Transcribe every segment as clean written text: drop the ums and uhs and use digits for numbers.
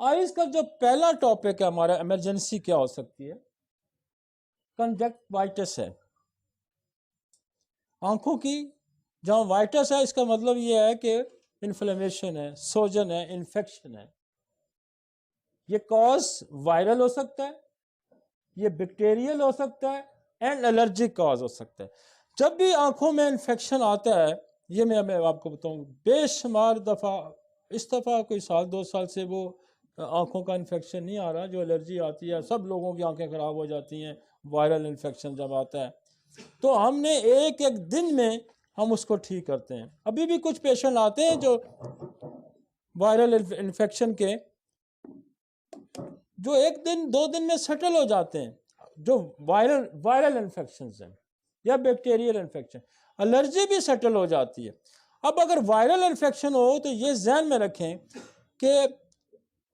Eyes کا جو پہلا ٹاپک ہے ہمارا ایمرجنسی کیا ہو سکتی ہے؟ کنجکٹیوائٹس ہے، آنکھوں کی جہاں وائٹس ہے اس کا مطلب یہ ہے کہ انفلیمیشن ہے، سوجن ہے، انفیکشن ہے. یہ کاز وائرل ہو سکتا ہے، یہ بیکٹیریل ہو سکتا ہے، اینڈ الرجک کاز ہو سکتا ہے. جب بھی آنکھوں میں انفیکشن آتا ہے، یہ میں آپ کو بتاؤں بے شمار دفعہ، اس دفعہ کوئی سال 2 سال سے وہ آنکھوں کا انفیکشن نہیں آ رہا، جو الرجی آتی ہے سب لوگوں کی آنکھیں خراب ہو جاتی ہیں وائرل انفیکشن جب آتا ہے. تو ہم نے ایک دن میں ہم اس کو ٹھیک کرتے ہیں. ابھی بھی کچھ پیشنٹ آتے ہیں جو وائرل انفیکشن کے جو 1 دن 2 دن میں سیٹل ہو جاتے ہیں، جو وائرل انفیکشنز ہیں یا بیکٹیریل انفیکشن. الرجی بھی سیٹل ہو جاتی ہے. اب اگر وائرل انفیکشن ہو تو یہ ذہن میں رکھیں کہ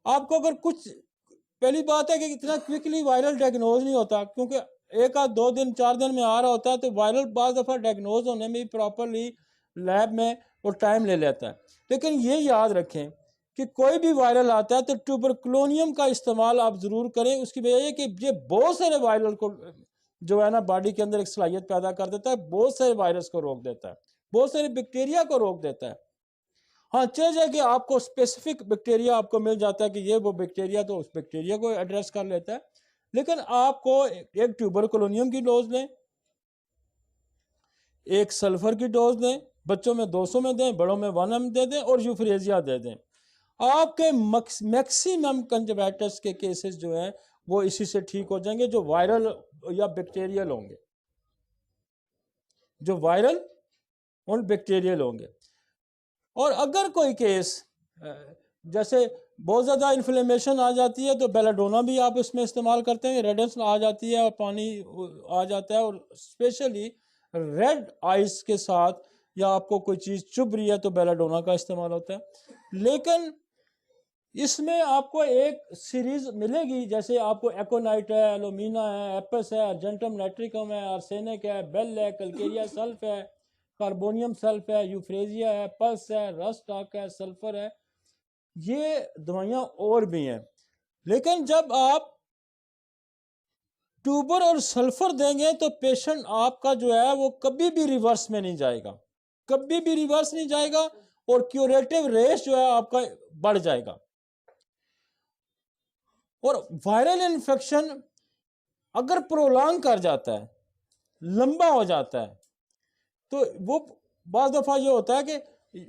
آپ کو اگر کچھ، پہلی بات ہے کہ اتنا کوئکلی وائرل ڈائگنوز نہیں ہوتا، کیونکہ 1 آدھ 2 دن 4 دن میں آ رہا ہوتا ہے تو وائرل بعض دفعہ ڈائگنوز ہونے میں پراپرلی لیب میں وہ ٹائم لے لیتا ہے. لیکن یہ یاد رکھیں کہ کوئی بھی وائرل آتا ہے تو ٹیوبرکلونیم کا استعمال آپ ضرور کریں. اس کی وجہ یہ کہ یہ بہت سارے وائرل کو جو ہے نا باڈی کے اندر ایک صلاحیت پیدا کر دیتا ہے، بہت سارے وائرس کو روک دیتا ہے، بہت سارے بیکٹیریا کو روک دیتا ہے. ہاں چل جائے کہ آپ کو اسپیسیفک بیکٹیریا آپ کو مل جاتا ہے کہ یہ وہ بیکٹیریا تو اس بیکٹیریا کو ایڈریس کر لیتا ہے. لیکن آپ کو ایک ٹیوبرکلونیم کی ڈوز لیں، ایک سلفر کی ڈوز دیں، بچوں میں 200 میں دیں، بڑوں میں 1 dے دیں، اور یوفریزیا دے دیں. آپ کے میکسیمم کنجکٹیوائٹس کے کیسز جو ہیں وہ اسی سے ٹھیک ہو جائیں گے، جو وائرل یا بیکٹیریل ہوں گے، جو وائرل اور بیکٹیریل ہوں گے. اور اگر کوئی کیس جیسے بہت زیادہ انفلیمیشن آ جاتی ہے تو بیلاڈونا بھی آپ اس میں استعمال کرتے ہیں، ریڈنس آ جاتی ہے اور پانی آ جاتا ہے، اور اسپیشلی ریڈ آئز کے ساتھ یا آپ کو کوئی چیز چبھ رہی ہے تو بیلاڈونا کا استعمال ہوتا ہے. لیکن اس میں آپ کو ایک سیریز ملے گی، جیسے آپ کو ایکونائٹ ہے، ایلومینا ہے، ایپس ہے، ارجنٹم نیٹریکم ہے، آرسینک ہے، بیل ہے، کلکیریا سلف ہے، کاربونیم سلف ہے، یوفریزیا ہے، پلس ہے، رسٹاک ہے، سلفر ہے. یہ دوائیاں اور بھی ہیں. لیکن جب آپ ٹیوبر اور سلفر دیں گے تو پیشنٹ آپ کا جو ہے وہ کبھی بھی ریورس میں نہیں جائے گا، کبھی بھی ریورس نہیں جائے گا، اور کیوریٹو ریٹ جو ہے آپ کا بڑھ جائے گا. اور وائرل انفیکشن اگر پرولانگ کر جاتا ہے، لمبا ہو جاتا ہے، تو وہ بعض دفعہ یہ ہوتا ہے کہ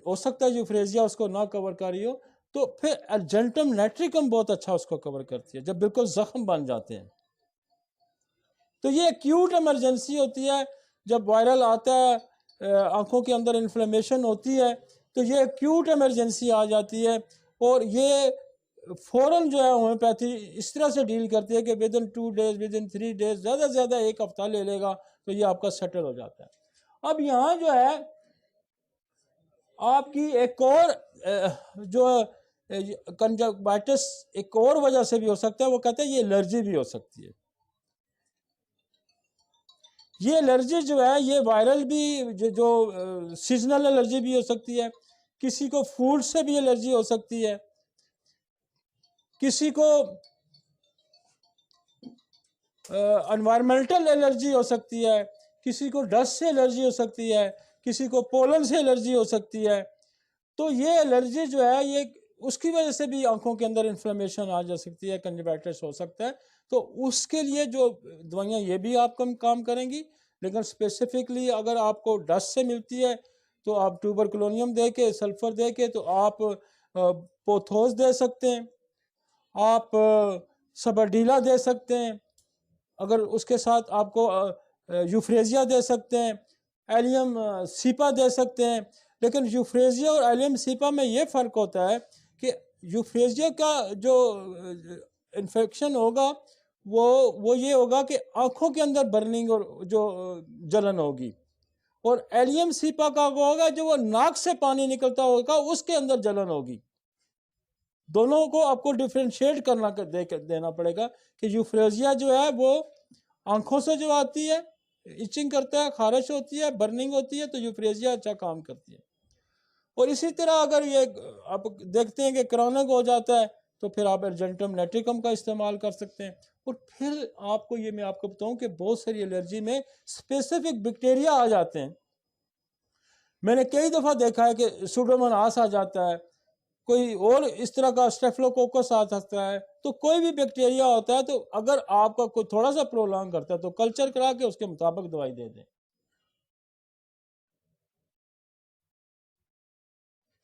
ہو سکتا ہے یوفریزیا اس کو نہ کور کر رہی ہو، تو پھر ارجنٹم نیٹریکم بہت اچھا اس کو کور کرتی ہے جب بالکل زخم بن جاتے ہیں. تو یہ ایکیوٹ ایمرجنسی ہوتی ہے جب وائرل آتا ہے، آنکھوں کے اندر انفلیمیشن ہوتی ہے تو یہ ایکیوٹ ایمرجنسی آ جاتی ہے. اور یہ فوراً جو ہے ہومیوپیتھی اس طرح سے ڈیل کرتی ہے کہ ودن 2 days، ودن 3 days، زیادہ سے زیادہ 1 ہفتہ لے لے گا تو یہ آپ کا سیٹل ہو جاتا ہے. اب یہاں جو ہے آپ کی ایک اور جو کنجکٹیوائٹس ایک اور وجہ سے بھی ہو سکتا ہے، وہ کہتے ہیں یہ الرجی بھی ہو سکتی ہے. یہ الرجی جو ہے یہ وائرل بھی، جو سیزنل الرجی بھی ہو سکتی ہے، کسی کو فوڈ سے بھی الرجی ہو سکتی ہے، کسی کو انوائرمنٹل الرجی ہو سکتی ہے، کسی کو ڈسٹ سے الرجی ہو سکتی ہے، کسی کو پولن سے الرجی ہو سکتی ہے. تو یہ الرجی جو ہے یہ اس کی وجہ سے بھی آنکھوں کے اندر انفلیمیشن آ جا سکتی ہے، کنجکٹیوائٹس ہو سکتا ہے. تو اس کے لیے جو دوائیاں یہ بھی آپ کام کریں گی. لیکن اسپیسیفکلی اگر آپ کو ڈسٹ سے ملتی ہے تو آپ ٹیوبرکلونیم دے کے، سلفر دے کے، تو آپ پوتھوس دے سکتے ہیں، آپ سبرڈیلا دے سکتے ہیں، اگر اس کے ساتھ آپ کو یوفریزیا دے سکتے ہیں، ایلیم سیپا دے سکتے ہیں. لیکن یوفریزیا اور ایلیم سیپا میں یہ فرق ہوتا ہے کہ یوفریزیا کا جو انفیکشن ہوگا وہ یہ ہوگا کہ آنکھوں کے اندر برننگ اور جو جلن ہوگی، اور ایلیم سیپا کا وہ ہوگا جو وہ ناک سے پانی نکلتا ہوگا اس کے اندر جلن ہوگی. دونوں کو آپ کو ڈیفرینشیٹ دینا پڑے گا کہ یوفریزیا جو ہے وہ آنکھوں سے جو آتی ہے، ایچنگ کرتا ہے، خارش ہوتی ہے، برننگ ہوتی ہے، تو یوفریزیا اچھا کام کرتی ہے. اور اسی طرح اگر یہ آپ دیکھتے ہیں کہ کرونک ہو جاتا ہے تو پھر آپ ارجنٹم نیٹریکم کا استعمال کر سکتے ہیں. اور پھر آپ کو یہ میں آپ کو بتاؤں کہ بہت ساری الرجی میں اسپیسیفک بیکٹیریا آ جاتے ہیں. میں نے کئی دفعہ دیکھا ہے کہ سوڈوموناس آ جاتا ہے, کوئی اور اس طرح کا اسٹیفلوکوکس آ سکتا ہے, تو کوئی بھی بیکٹیریا ہوتا ہے تو اگر آپ کا کوئی تھوڑا سا پرولونگ کرتا ہے تو کلچر کرا کے اس کے مطابق دوائی دے دیں.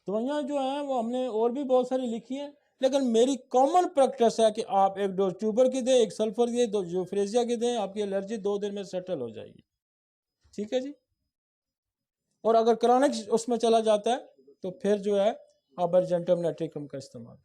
دوائیاں جو ہیں وہ ہم نے اور بھی بہت ساری لکھی ہیں, لیکن میری کامن پریکٹس ہے کہ آپ ایک ڈوز ٹیوبر کی دیں, ایک سلفر کی دیں, 2 یوفریزیا کی دیں, آپ کی الرجی 2 دن میں سیٹل ہو جائے گی. ٹھیک ہے جی. اور اگر کرونک اس میں چلا جاتا ہے تو پھر جو ہے آپ ارجنٹم نیٹریکم کا استعمال